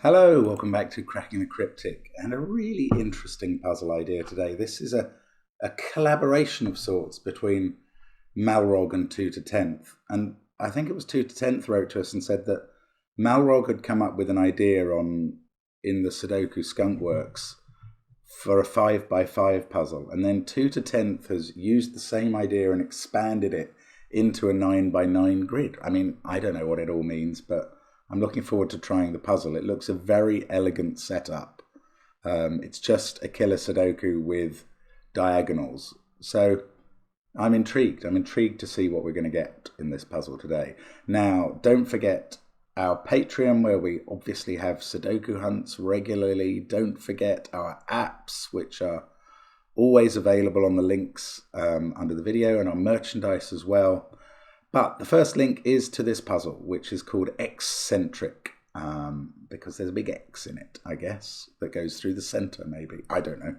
Hello, welcome back to Cracking the Cryptic, and a really interesting puzzle idea today. This is a collaboration of sorts between Malrog and 2 to 10th, and I think it was 2 to 10th wrote to us and said that Malrog had come up with an idea in the Sudoku Skunk Works for a 5x5 puzzle, and then 2 to 10th has used the same idea and expanded it into a 9x9 grid. I mean, I don't know what it all means, but I'm looking forward to trying the puzzle. It looks a very elegant setup. It's just a killer Sudoku with diagonals. So I'm intrigued. I'm intrigued to see what we're going to get in this puzzle today. Now, don't forget our Patreon, where we obviously have Sudoku hunts regularly. Don't forget our apps, which are always available on the links under the video, and our merchandise as well. But the first link is to this puzzle, which is called Eccentric, because there's a big X in it, I guess, that goes through the center, maybe. I don't know.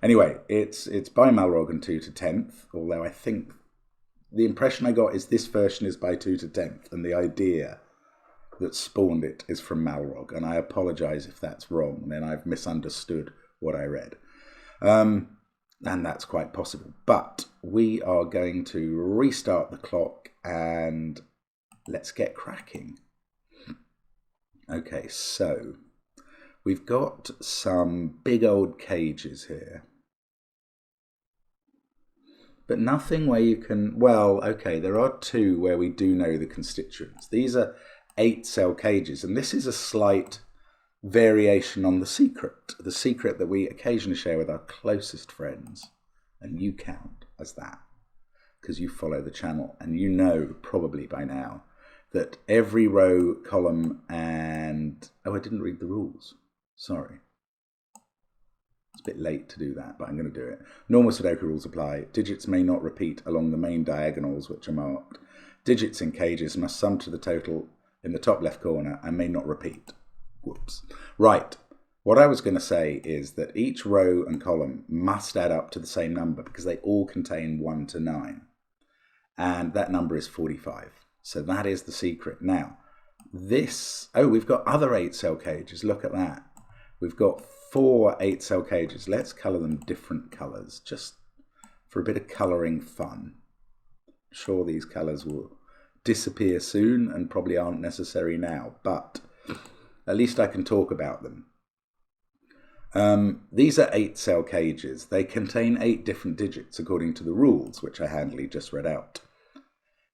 Anyway, it's by Malrog and 2 to 10th, although I think the impression I got is this version is by 2 to 10th, and the idea that spawned it is from Malrog, and I apologize if that's wrong, then I've misunderstood what I read. And that's quite possible. But we are going to restart the clock and let's get cracking. Okay, so we've got some big old cages here. But nothing where you can, well, okay, there are two where we do know the constituents. These are 8-cell cages, and this is a slight variation on the secret that we occasionally share with our closest friends, and you count as that because you follow the channel, and you know probably by now that every row, column, and I didn't read the rules, sorry, it's a bit late to do that, but I'm going to do it. Normal Sudoku rules apply. Digits may not repeat along the main diagonals, which are marked. Digits in cages must sum to the total in the top left corner and may not repeat. Whoops. Right. What I was going to say is that each row and column must add up to the same number because they all contain 1 to 9. And that number is 45. So that is the secret. Now, we've got other 8-cell cages. Look at that. We've got 4 8-cell cages. Let's colour them different colours just for a bit of colouring fun. I'm sure these colours will disappear soon and probably aren't necessary now, but at least I can talk about them. These are 8-cell cages. They contain 8 different digits according to the rules, which I handily just read out.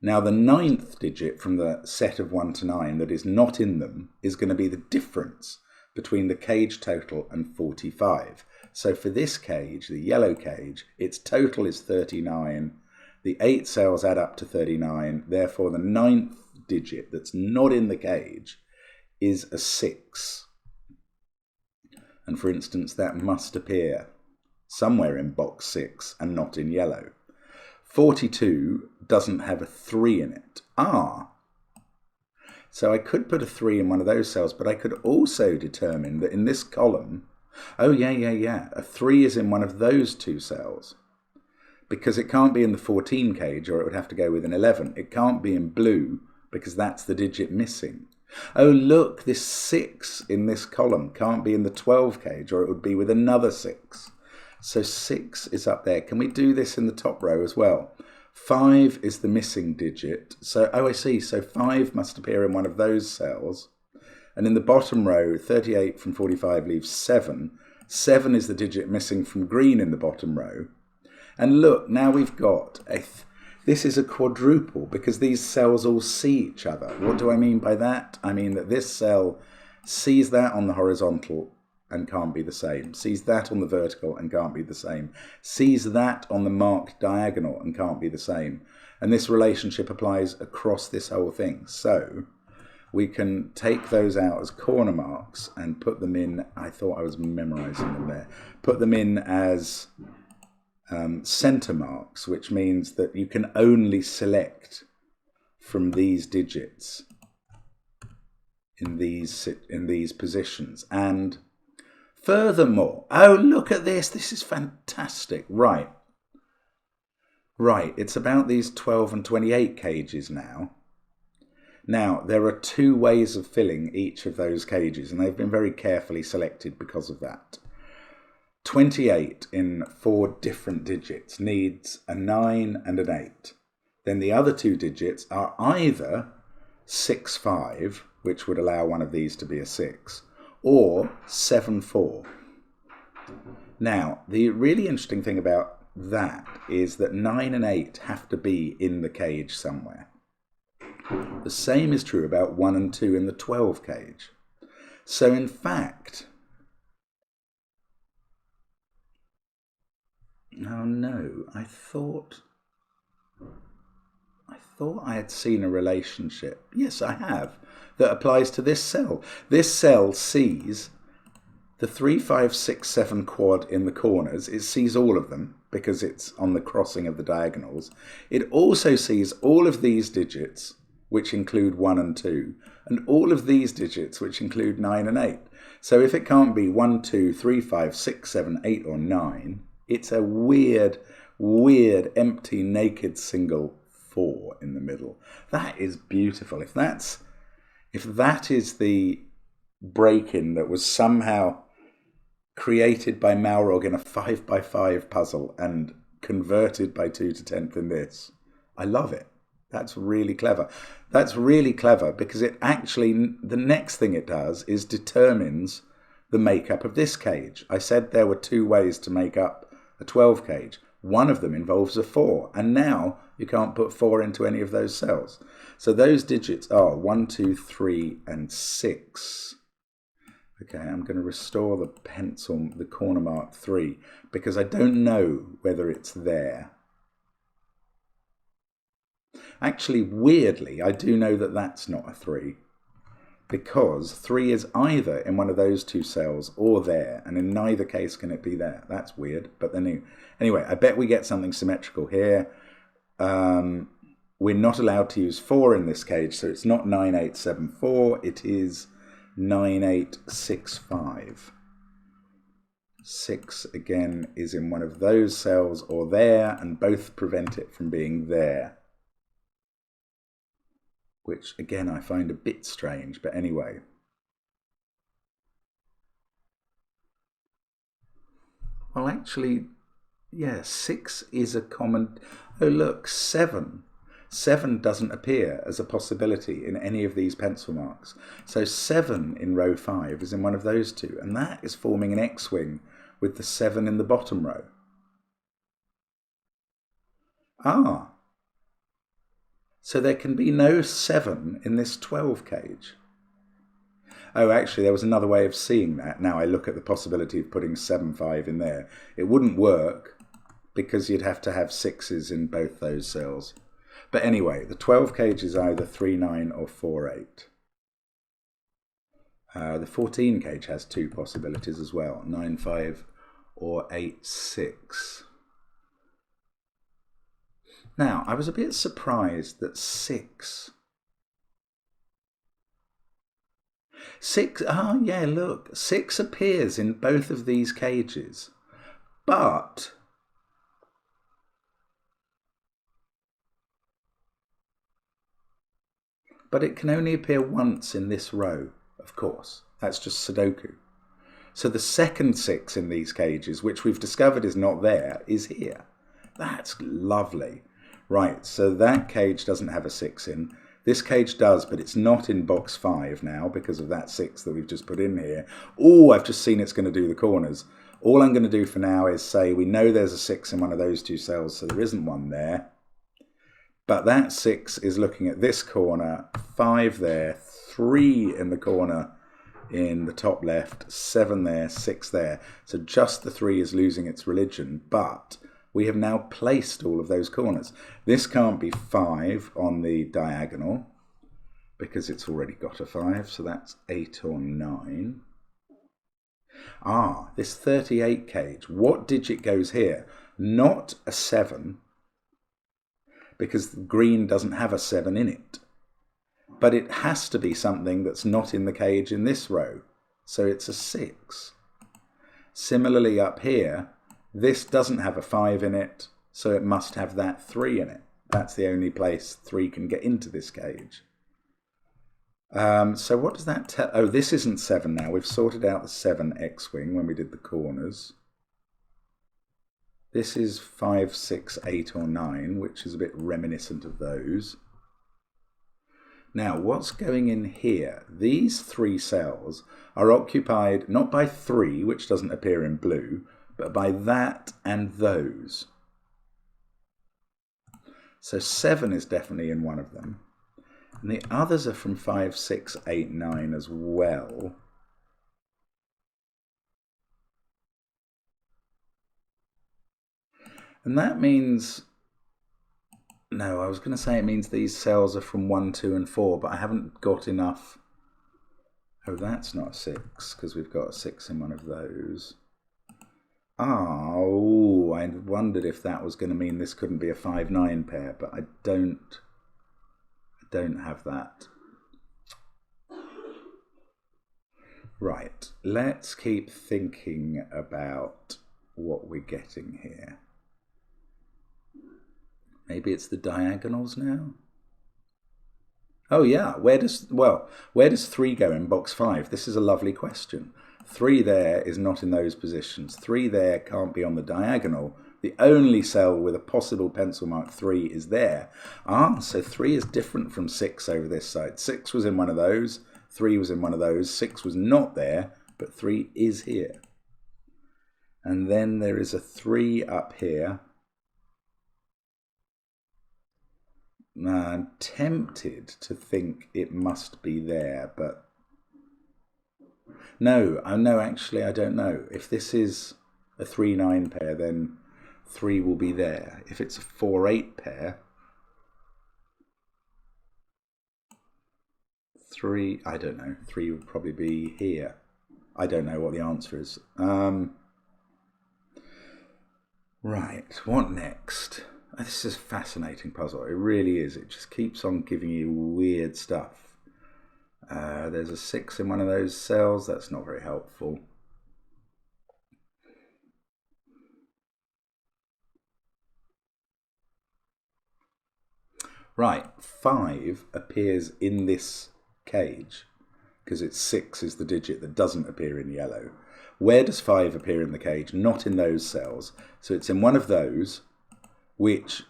Now, the 9th digit from the set of 1 to 9 that is not in them is going to be the difference between the cage total and 45. So for this cage, the yellow cage, its total is 39. The 8 cells add up to 39. Therefore, the 9th digit that's not in the cage is a 6. And for instance, that must appear somewhere in box 6 and not in yellow. 42 doesn't have a 3 in it. So I could put a 3 in one of those cells, but I could also determine that in this column, a 3 is in one of those 2 cells. Because it can't be in the 14 cage, or it would have to go with an 11. It can't be in blue, because that's the digit missing. Oh, look, this 6 in this column can't be in the 12 cage, or it would be with another 6. So 6 is up there. Can we do this in the top row as well? 5 is the missing digit. So, I see. So 5 must appear in one of those cells. And in the bottom row, 38 from 45 leaves 7. 7 is the digit missing from green in the bottom row. And look, now we've got this is a quadruple because these cells all see each other. What do I mean by that? I mean that this cell sees that on the horizontal and can't be the same, sees that on the vertical and can't be the same, sees that on the marked diagonal and can't be the same. And this relationship applies across this whole thing. So we can take those out as corner marks and put them in, I thought I was memorizing them there, put them in as center marks, which means that you can only select from these digits in these positions. And furthermore, look at this. This is fantastic. Right. It's about these 12 and 28 cages now. Now, there are 2 ways of filling each of those cages, and they've been very carefully selected because of that. 28 in 4 different digits needs a 9 and an 8. Then the other 2 digits are either 6, 5, which would allow one of these to be a 6, or 7, 4. Now, the really interesting thing about that is that 9 and 8 have to be in the cage somewhere. The same is true about 1 and 2 in the 12 cage. So in fact, oh no, I thought I had seen a relationship. Yes, I have. That applies to this cell. This cell sees the 3, 5, 6, 7 quad in the corners. It sees all of them because it's on the crossing of the diagonals. It also sees all of these digits, which include 1 and 2, and all of these digits, which include 9 and 8. So if it can't be 1, 2, 3, 5, 6, 7, 8, or 9, it's a weird, empty, naked single 4 in the middle. That is beautiful. If that is the break-in that was somehow created by Malrog in a 5x5 puzzle and converted by 2 to 10th in this, I love it. That's really clever. That's really clever because it actually, the next thing it does is determines the makeup of this cage. I said there were 2 ways to make up a 12 cage. One of them involves a 4, and now you can't put 4 into any of those cells. So those digits are 1, 2, 3, and 6. Okay, I'm going to restore the pencil, the corner mark 3, because I don't know whether it's there. Actually, weirdly, I do know that that's not a 3, because 3 is either in one of those 2 cells or there, and in neither case can it be there. That's weird, but then anyway, I bet we get something symmetrical here. We're not allowed to use 4 in this cage, so it's not 9, 8, 7, 4. It is 9, 8, 6, 5. 6, again, is in one of those cells or there, and both prevent it from being there. Which, again, I find a bit strange, but anyway. Well, actually, yeah, 6 is a common... Oh, look, 7. 7 doesn't appear as a possibility in any of these pencil marks. So 7 in row 5 is in one of those 2, and that is forming an X-wing with the 7 in the bottom row. Ah. So there can be no 7 in this 12 cage. Oh, actually, there was another way of seeing that. Now I look at the possibility of putting 7, 5 in there. It wouldn't work because you'd have to have 6s in both those cells. But anyway, the 12 cage is either 3, 9 or 4, 8. The 14 cage has 2 possibilities as well, 9, 5 or 8, 6. Now, I was a bit surprised that 6, yeah, look, 6 appears in both of these cages, but it can only appear once in this row, of course. That's just Sudoku. So the second 6 in these cages, which we've discovered is not there, is here. That's lovely. Right, so that cage doesn't have a 6 in. This cage does, but it's not in box 5 now because of that 6 that we've just put in here. Oh, I've just seen it's going to do the corners. All I'm going to do for now is say we know there's a 6 in one of those 2 cells, so there isn't one there. But that 6 is looking at this corner, 5 there, 3 in the corner in the top left, 7 there, 6 there. So just the 3 is losing its religion, but we have now placed all of those corners. This can't be 5 on the diagonal because it's already got a 5, so that's 8 or 9. Ah, this 38 cage, what digit goes here? Not a 7, because green doesn't have a 7 in it. But it has to be something that's not in the cage in this row, so it's a 6. Similarly up here, this doesn't have a 5 in it, so it must have that 3 in it. That's the only place 3 can get into this cage. So what does that tell? Oh, this isn't 7 now. We've sorted out the 7 X-wing when we did the corners. This is 5, 6, 8 or 9, which is a bit reminiscent of those. Now, what's going in here? These 3 cells are occupied not by 3, which doesn't appear in blue, but by that and those. So 7 is definitely in one of them. And the others are from 5, 6, 8, 9 as well. And that means, no, I was going to say it means these cells are from 1, 2 and 4, but I haven't got enough. Oh, that's not a 6, because we've got a 6 in one of those. Oh, I wondered if that was going to mean this couldn't be a 5, 9 pair, but I don't have that. Right, let's keep thinking about what we're getting here. Maybe it's the diagonals now? Oh yeah, where does 3 go in box 5? This is a lovely question. 3 there is not in those positions. 3 there can't be on the diagonal. The only cell with a possible pencil mark 3 is there. Ah, so 3 is different from 6 over this side. 6 was in one of those, 3 was in one of those, 6 was not there, but 3 is here. And then there is a 3 up here. I'm tempted to think it must be there, but no, actually I don't know. If this is a 3-9 pair, then 3 will be there. If it's a 4-8 pair, 3, I don't know, 3 would probably be here. I don't know what the answer is. Right, what next? This is a fascinating puzzle. It really is. It just keeps on giving you weird stuff. There's a 6 in one of those cells. That's not very helpful. Right, 5 appears in this cage because it's 6 is the digit that doesn't appear in yellow. Where does 5 appear in the cage? Not in those cells. So it's in one of those, which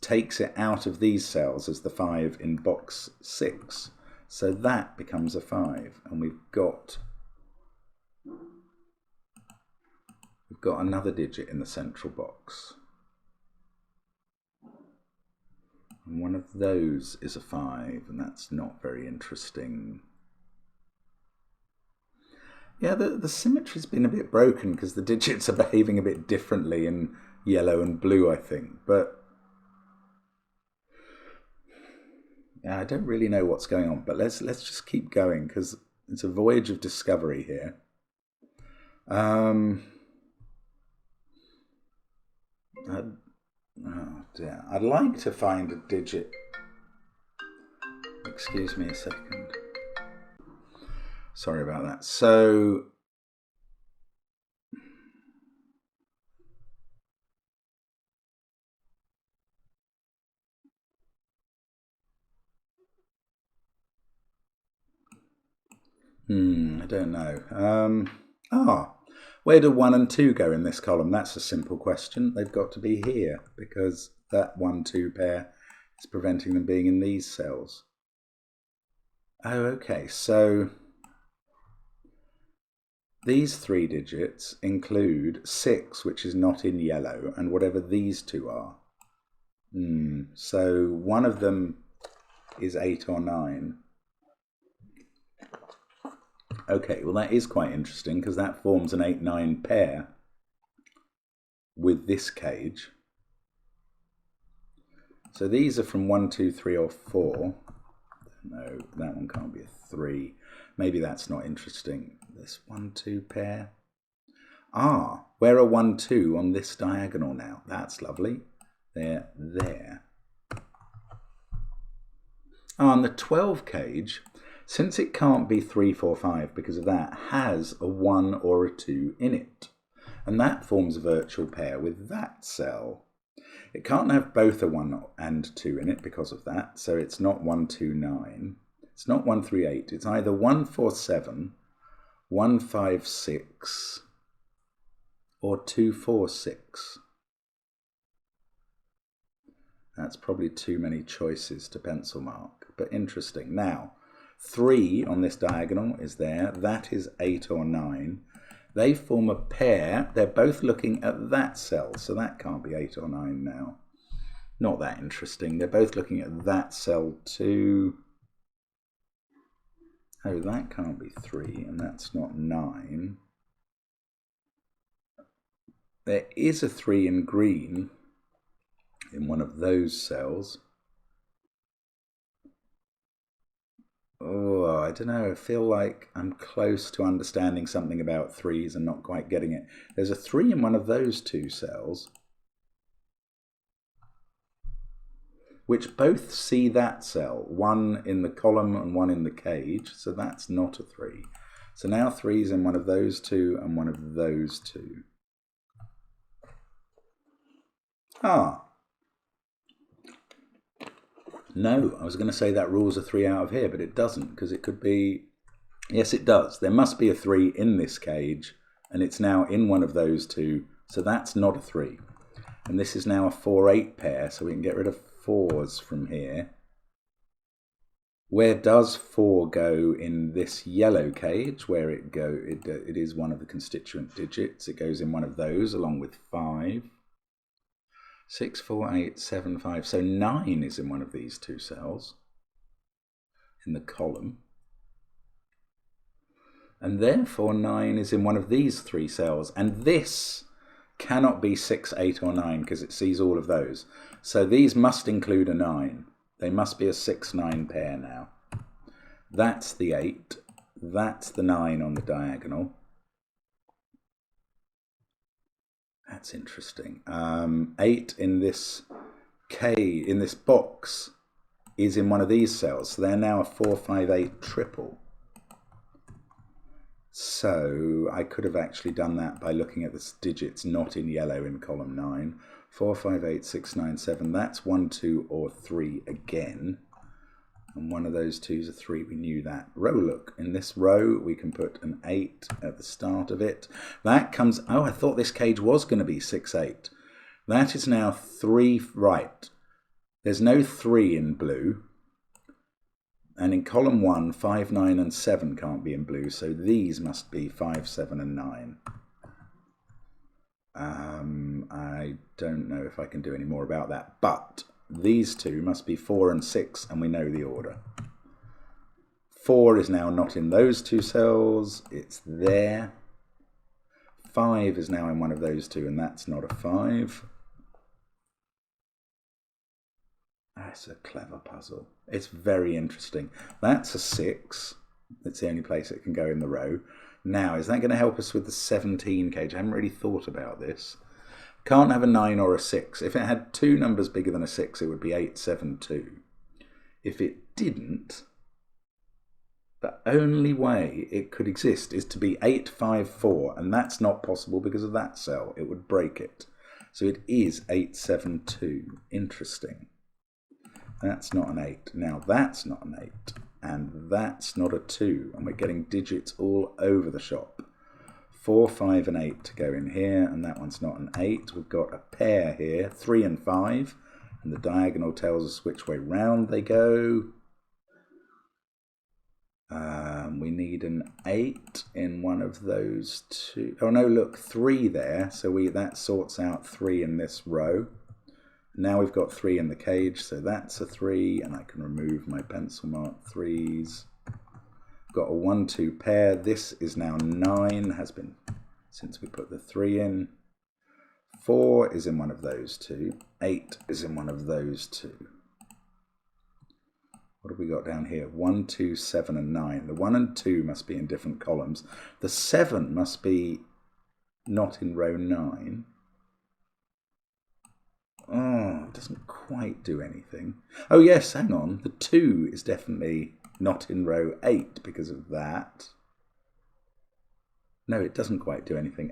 takes it out of these cells as the 5 in box 6. So that becomes a 5, and we've got another digit in the central box. And one of those is a 5, and that's not very interesting. Yeah, the symmetry's been a bit broken because the digits are behaving a bit differently in yellow and blue, I think. But yeah, I don't really know what's going on. But let's just keep going because it's a voyage of discovery here. Oh dear. I'd like to find a digit. Excuse me a second. Sorry about that. So I don't know. Where do 1 and 2 go in this column? That's a simple question. They've got to be here because that 1-2 pair is preventing them being in these cells. Oh, okay. So these 3 digits include 6, which is not in yellow, and whatever these 2 are. So one of them is 8 or 9. Okay, well that is quite interesting because that forms an 8-9 pair with this cage. So these are from 1, 2, 3 or 4. No, that one can't be a 3. Maybe that's not interesting. This 1-2 pair. Ah, where are 1-2 on this diagonal now? That's lovely. They're there. And the 12 cage, since it can't be 3, 4, 5 because of that, has a 1 or a 2 in it. And that forms a virtual pair with that cell. It can't have both a 1 and 2 in it because of that, so it's not 1, 2, 9. It's not 138. It's either 147, 156, or 246. That's probably too many choices to pencil mark, but interesting. Now, 3 on this diagonal is there. That is 8 or 9. They form a pair. They're both looking at that cell, so that can't be 8 or 9 now. Not that interesting. They're both looking at that cell too. Oh, that can't be 3, and that's not 9. There is a 3 in green in one of those cells. Oh, I don't know. I feel like I'm close to understanding something about 3s and not quite getting it. There's a 3 in one of those 2 cells, which both see that cell, one in the column and one in the cage, so that's not a 3. So now 3's in one of those 2 and one of those 2. Ah. No, I was going to say that rules a 3 out of here, but it doesn't, because it could be... Yes, it does. There must be a 3 in this cage, and it's now in one of those 2, so that's not a 3. And this is now a 4-8 pair, so we can get rid of 4s from here. Where does 4 go in this yellow cage? Where it is one of the constituent digits. It goes in one of those along with 5. 6, 4, 8, 7, 5. So 9 is in one of these 2 cells in the column. And therefore 9 is in one of these 3 cells. And this cannot be 6, 8, or 9 because it sees all of those. So these must include a 9. They must be a 6, 9 pair now. That's the 8. That's the 9 on the diagonal. That's interesting. 8 in this in this box is in one of these cells. So they're now a 4, 5, 8 triple. So I could have actually done that by looking at the digits not in yellow in column 9. 4, 5, 8, 6, 9, 7. That's 1, 2, or 3 again. And one of those 2's a 3. We knew that. Row look. In this row, we can put an 8 at the start of it. That comes... Oh, I thought this cage was going to be 6, 8. That is now 3... Right. There's no 3 in blue. And in column 1, 5, 9, and 7 can't be in blue. So these must be 5, 7, and 9. I don't know if I can do any more about that. But... these 2 must be 4 and 6, and we know the order. 4 is now not in those 2 cells, it's there. 5 is now in one of those 2, and that's not a 5. That's a clever puzzle. It's very interesting. That's a 6. It's the only place it can go in the row. Now, is that going to help us with the 17 cage? I haven't really thought about this. Can't have a 9 or a 6. If it had 2 numbers bigger than a 6, it would be 8, 7, 2. If it didn't, the only way it could exist is to be 8, 5, 4, and that's not possible because of that cell. It would break it. So it is 8, 7, 2. Interesting. That's not an 8. Now that's not an 8. And that's not a 2. And we're getting digits all over the shop. 4, 5, and 8 to go in here, and that one's not an 8. We've got a pair here, 3 and 5, and the diagonal tells us which way round they go. We need an 8 in one of those 2. Oh no, look, 3 there, so that sorts out 3 in this row. Now we've got 3 in the cage, so that's a 3, and I can remove my pencil mark 3's. Got a 1, 2 pair. This is now 9, has been since we put the 3 in. 4 is in one of those 2. 8 is in one of those 2. What have we got down here? 1, 2, 7, and 9. The 1 and 2 must be in different columns. The 7 must be not in row 9. Oh, it doesn't quite do anything. Oh yes, hang on. The 2 is definitely not in row 8 because of that. No, it doesn't quite do anything.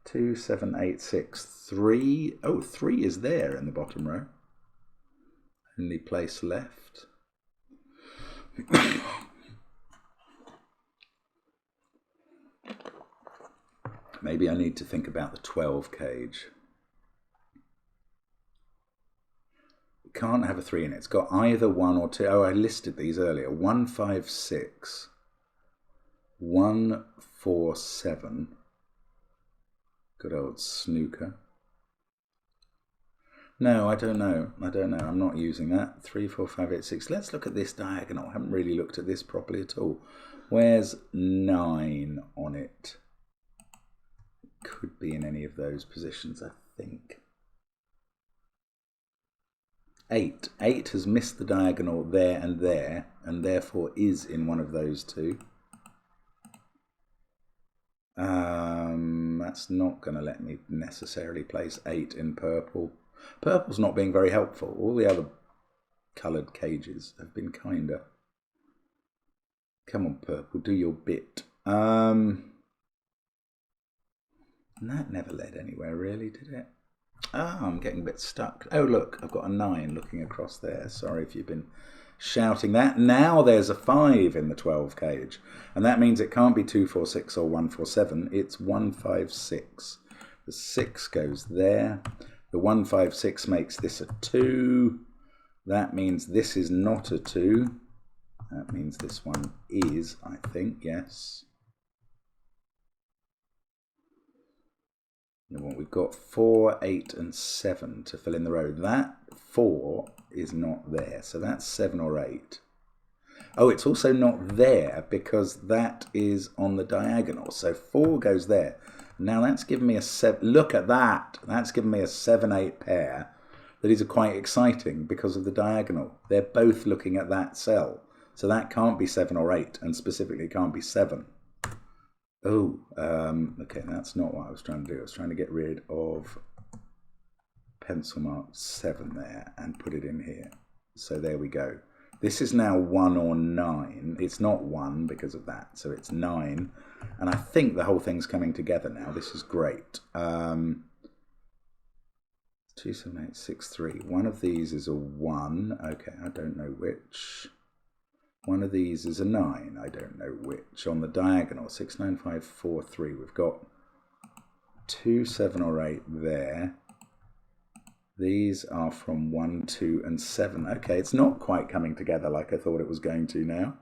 2, 7, 8, 6, 3. Oh, 3 is there in the bottom row. Only place left. Maybe I need to think about the 12 cage. It can't have a 3 in it. It's got either 1 or 2. Oh, I listed these earlier. 1, 5, 6. 1, 4, 7. Good old snooker. No, I don't know. I'm not using that. 3, 4, 5, 8, 6. Let's look at this diagonal. I haven't really looked at this properly at all. Where's 9 on it? Could be in any of those positions, I think. 8. 8 has missed the diagonal there, and therefore is in one of those two. That's not going to let me necessarily place 8 in purple. Purple's not being very helpful. All the other coloured cages have been kinder. Come on, purple, do your bit. And that never led anywhere, really, did it? Ah, I'm getting a bit stuck. Oh, look, I've got a 9 looking across there. Sorry if you've been shouting that. Now there's a 5 in the 12 cage. And that means it can't be 2, 4, 6 or 1, 4, 7. It's 1, 5, 6. The 6 goes there. The 1, 5, 6 makes this a 2. That means this is not a 2. That means this one is, I think, yes. And we've got 4, 8 and 7 to fill in the row. That 4 is not there, so that's 7 or 8. Oh, it's also not there because that is on the diagonal. So 4 goes there. Now that's given me a 7. Look at that. That's given me a 7, 8 pair that is quite exciting because of the diagonal. They're both looking at that cell. So that can't be 7 or 8, and specifically can't be 7. Oh, okay, that's not what I was trying to do. I was trying to get rid of pencil mark 7 there and put it in here. So there we go. This is now 1 or 9. It's not 1 because of that, so it's 9. And I think the whole thing's coming together now. This is great. 2, 7, 8, 6, 3. One of these is a 1. Okay, I don't know which. One of these is a 9, I don't know which. On the diagonal, 6, 9, 5, 4, 3. We've got 2, 7 or 8 there. These are from 1, 2 and 7. Okay, it's not quite coming together like I thought it was going to now.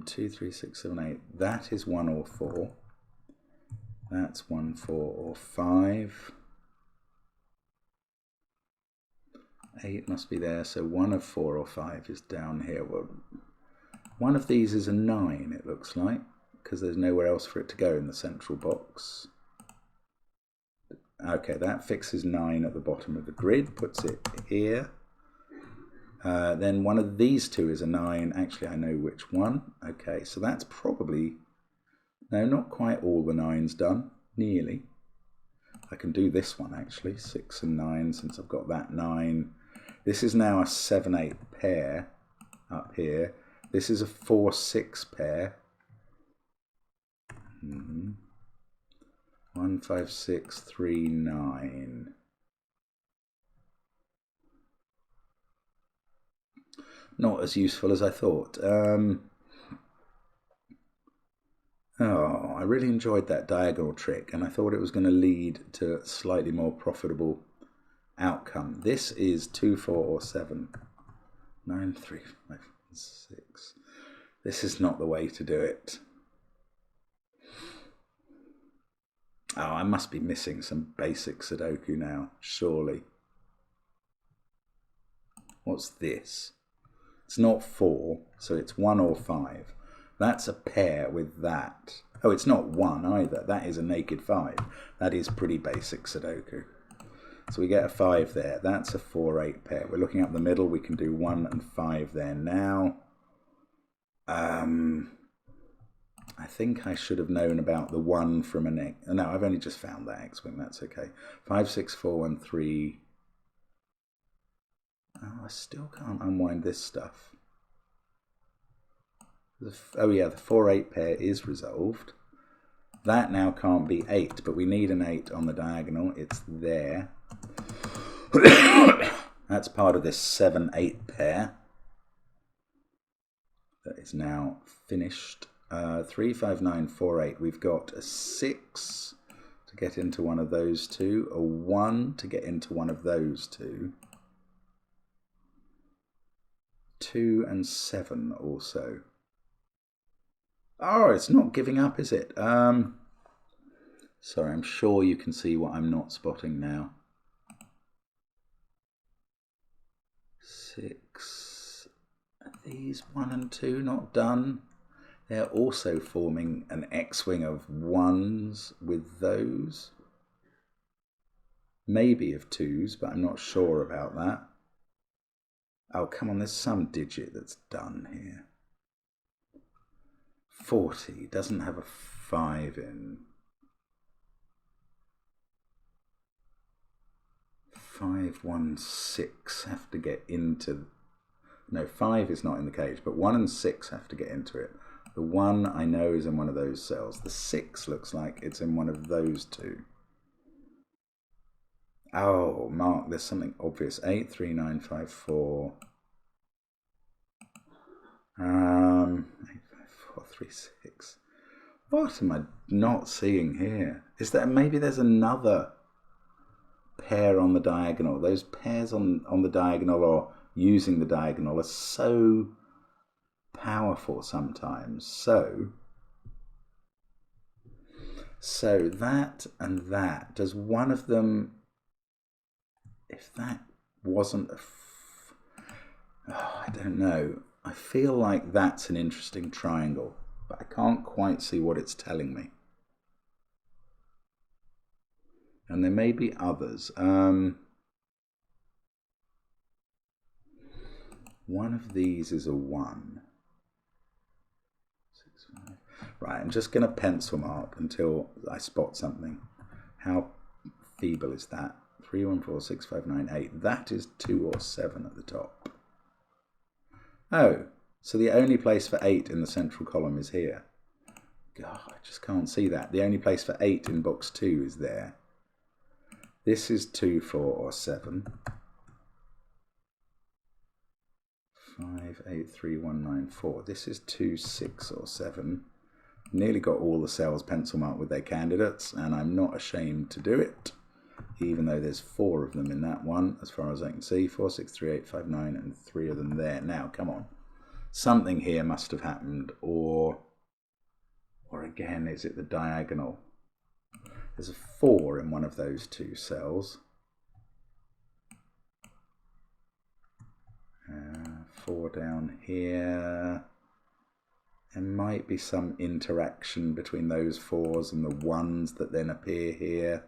2, 3, 6, 7, 8. That is 1 or 4. That's 1, 4 or 5. 8 must be there, so 1 of 4 or 5 is down here. Well, one of these is a 9, it looks like, because there's nowhere else for it to go in the central box. Okay, that fixes 9 at the bottom of the grid, puts it here. Then one of these two is a 9. Actually, I know which one. Okay, so that's probably... No, not quite all the 9's done. Nearly. I can do this one, actually. 6 and 9, since I've got that 9. This is now a 7, 8 pair up here. This is a 4, 6 pair. 1, 5, 6, 3, 9. Not as useful as I thought. Oh, I really enjoyed that diagonal trick, and I thought it was going to lead to a slightly more profitable outcome. This is 2, 4 or 7. 9, 3, 5, 6. This is not the way to do it. Oh, I must be missing some basic Sudoku now, surely. What's this? It's not 4, so it's 1 or 5. That's a pair with that. Oh, it's not 1 either. That is a naked 5. That is pretty basic Sudoku. So we get a 5 there. That's a 4, 8 pair. We're looking up the middle. We can do 1 and 5 there now. I think I should have known about the 1 from an X. No, I've only just found that X-wing. That's okay. 5, 6, 4, 1, 3. Oh, I still can't unwind this stuff. Oh yeah, the 4, 8 pair is resolved. That now can't be 8, but we need an 8 on the diagonal. It's there. That's part of this 7-8 pair that is now finished. 3, 5, 9, 4, 8. We've got a 6 to get into one of those two, a 1 to get into one of those two, 2 and 7 also. Oh, it's not giving up, is it? Sorry, I'm sure you can see what I'm not spotting now. 6. Are these 1 and 2 not done? They're also forming an X-wing of 1s with those. Maybe of 2s, but I'm not sure about that. Oh, come on, there's some digit that's done here. 40 doesn't have a 5 in. 5, 1, 6 have to get into... No, 5 is not in the cage, but 1 and 6 have to get into it. The 1 I know is in one of those cells. The 6 looks like it's in one of those two. Oh, Mark, there's something obvious. 8, 3, 9, 5, 4. 8, 5, 4, 3, 6. What am I not seeing here? Is that maybe there's another pair on the diagonal? Those pairs on the diagonal or using the diagonal are so powerful sometimes. So that and that, does one of them, if that wasn't I don't know. I feel like that's an interesting triangle, but I can't quite see what it's telling me. And there may be others. One of these is a 1. 6, 5. Right, I'm just going to pencil mark until I spot something. How feeble is that? 3, 1, 4, 6, 5, 9, 8. That is 2 or 7 at the top. Oh, so the only place for 8 in the central column is here. God, I just can't see that. The only place for 8 in box 2 is there. This is 2, 4, or 7. 5, 8, 3, 1, 9, 4. This is 2, 6, or 7. Nearly got all the cells pencil marked with their candidates, and I'm not ashamed to do it, even though there's 4 of them in that one, as far as I can see. 4, 6, 3, 8, 5, 9, and 3 of them there. Now, come on. Something here must have happened, or again, is it the diagonal? There's a 4 in one of those two cells. 4 down here. There might be some interaction between those 4s and the 1s that then appear here.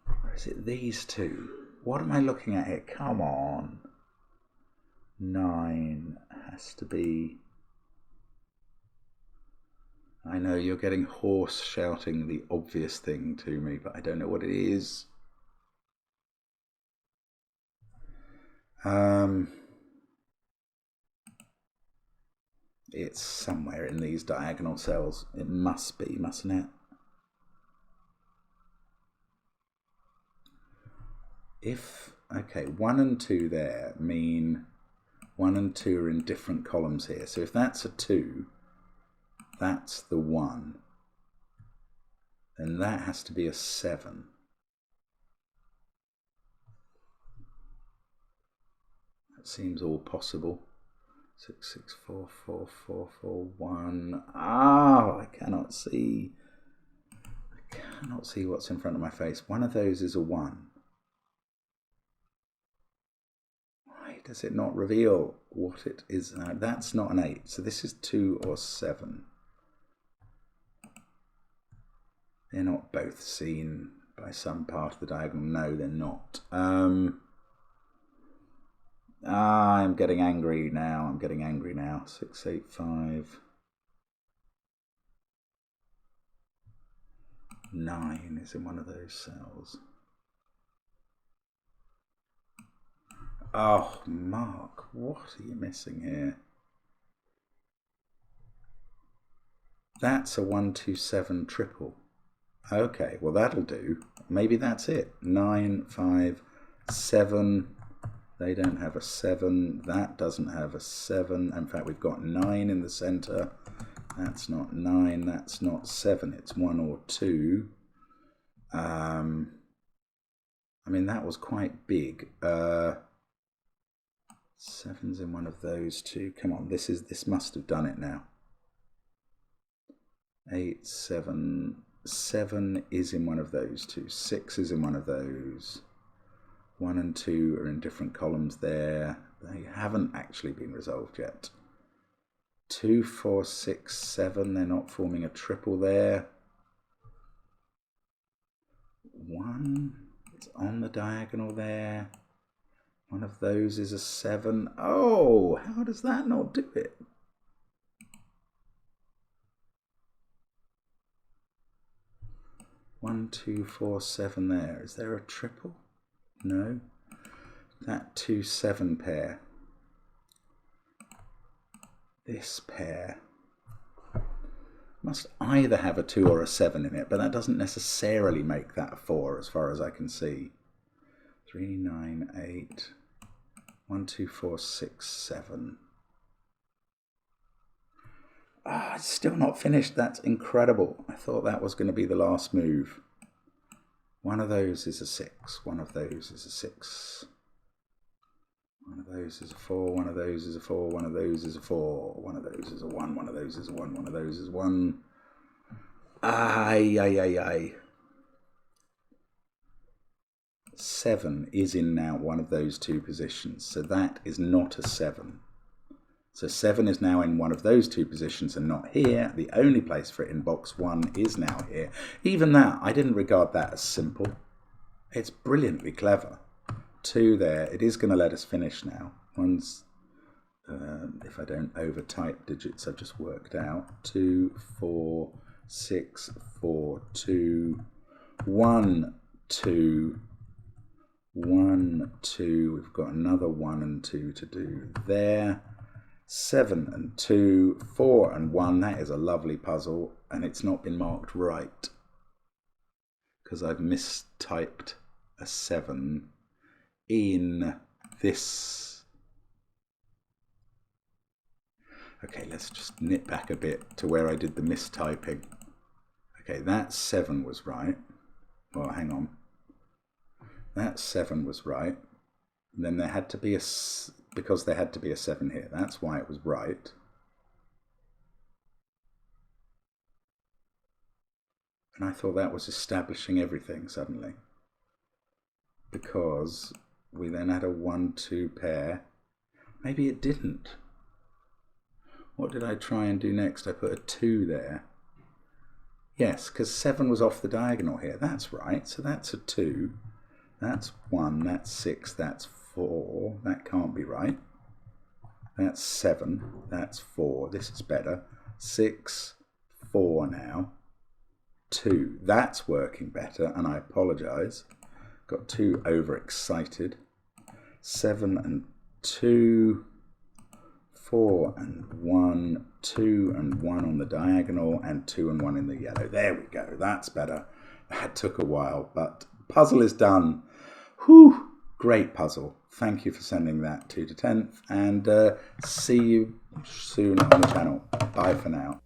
Or is it these two? What am I looking at here? Come on. 9 has to be... I know you're getting hoarse shouting the obvious thing to me, but I don't know what it is. It's somewhere in these diagonal cells. It must be, mustn't it? Okay, 1 and 2 there mean 1 and 2 are in different columns here. So if that's a 2, that's the 1. Then that has to be a 7. That seems all possible. 6, 6, 4, 4, 4, 4, 1. Ah, I cannot see. I cannot see what's in front of my face. One of those is a 1. Why does it not reveal what it is? That's not an 8. So this is 2 or 7. They're not both seen by some part of the diagonal. No, they're not. I'm getting angry now. I'm getting angry now. 6, 8, 5. 9 is in one of those cells. Oh, Mark, what are you missing here? That's a 1, 2, 7 triple. Okay, well that'll do. Maybe that's it. 9, 5, 7. They don't have a 7. That doesn't have a 7. In fact, we've got 9 in the center. That's not 9. That's not 7. It's 1 or 2. I mean, that was quite big. 7's in one of those two. Come on, this must have done it now. 8, 7. 7 is in one of those two. 6 is in one of those. 1 and 2 are in different columns there. They haven't actually been resolved yet. 2, 4, 6, 7. They're not forming a triple there. 1 is on the diagonal there. One of those is a 7. Oh, how does that not do it? One, 2, 4, 7 there. Is there a triple? No. That 2, 7 pair. This pair must either have a 2 or a 7 in it, but that doesn't necessarily make that a 4 as far as I can see. 3, 9, 8. 1, 2, 4, 6, 7. Ah, it's still not finished. That's incredible. I thought that was going to be the last move. One of those is a 6. One of those is a 6. One of those is a 4. One of those is a 4. One of those is a 4. One of those is a 1. One of those is a 1. One of those is 1. Ay, ay, ay, ay. 7 is in now one of those two positions. So that is not a 7. So 7 is now in one of those two positions and not here. The only place for it in box 1 is now here. Even that, I didn't regard that as simple. It's brilliantly clever. 2 there. It is going to let us finish now. One's, if I don't overtype digits I've just worked out. 2, 4, 6, 4, 2, 1, 2, 1, 2. We've got another 1 and 2 to do there. 7 and 2, 4 and 1. That is a lovely puzzle, and it's not been marked right because I've mistyped a 7 in this. Okay, let's just nip back a bit to where I did the mistyping. Okay, that 7 was right. Well, hang on. That 7 was right. And then there had to be because there had to be a 7 here. That's why it was right. And I thought that was establishing everything suddenly. Because we then had a 1, 2 pair. Maybe it didn't. What did I try and do next? I put a 2 there. Yes, because 7 was off the diagonal here. That's right. So that's a 2. That's 1. That's 6. That's 4. That can't be right. That's 7. That's 4. This is better. 6, 4 now. 2. That's working better, and I apologise. Got too overexcited. 7 and 2. 4 and 1. 2 and 1 on the diagonal, and 2 and 1 in the yellow. There we go. That's better. That took a while, but puzzle is done. Whew! Great puzzle. Thank you for sending that 2 to 10th, and see you soon on the channel. Bye for now.